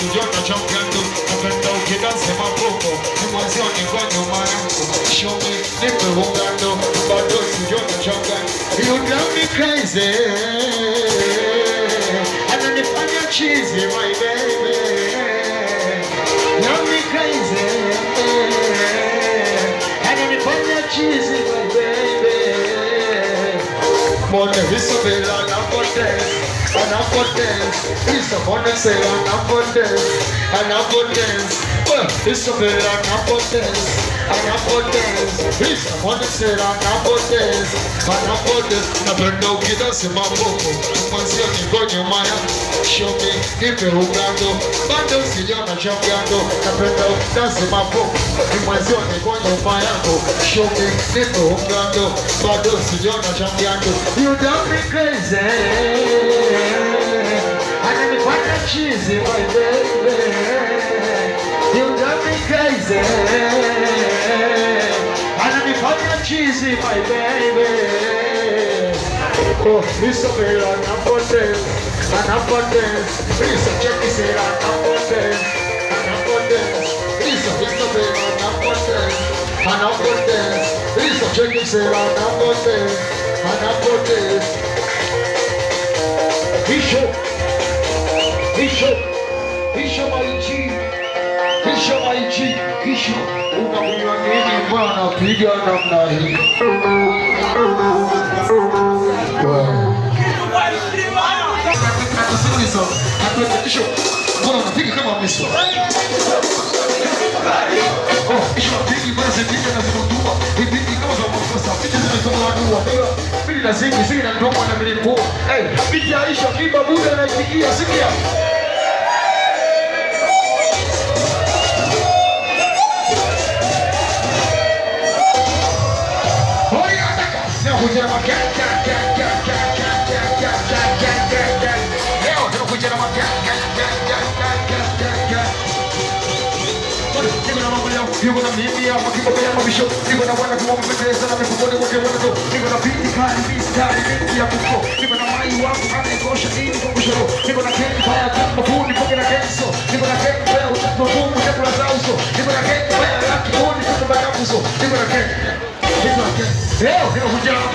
sijona cha mgando. Napenda ukidansi maboko, ni mwanzoni kwa nyuma yangu. Show me, nipe ungando, bado sijona cha mgando. You drive me crazy, ananifanya cheesy my baby. Drive me crazy, ananifanya cheesy my baby. Mone Isabella, Anapotes, Isabella, say Anapotes, well, Isabella, Anapotes, Isabella, say Anapotes, napenda ukidance maboko, mwanzioni kwa nyuma yangu. Show me, nipe ungando, bado sijona cha mgando. Napenda ukidance maboko, mwanzioni kwa nyuma yangu. Show me, nipe ungando, bado sijona cha mgando. You drive me crazy, ananifanya cheesy my baby. You drive me crazy, ananifanya cheesy my baby. Oh, Isabella, Anapotes, Lisa, check this out, Anapotes, Lisa, Isabella, Anapotes, Lisa, check this out, Anapotes. Hisho unakunywa nini bwana, piga namna hii. Hisho, mbona unapiga kama miso? Hisho pigi basi piga na zimundua. Hivi kama za makosa, piga zimesoma dua. Pili na zingi na ndomo na milipo. Piga Hisho kiba buda na ikikia, sikia. Niko na mimi hapa kibobea mabisho, niko na wana kwa mpendeza na mifukoni wote wanazo, niko na biti kali mistari mingi ya kuko, niko na mai wangu anayekosha nini kwa kushoro, niko na keki baya kama fundi kwa kila kesho, niko na keki baya utakuwa chakula za uso, niko na keki baya laki fundi kwa sababu uso, niko na keki leo niko kujaa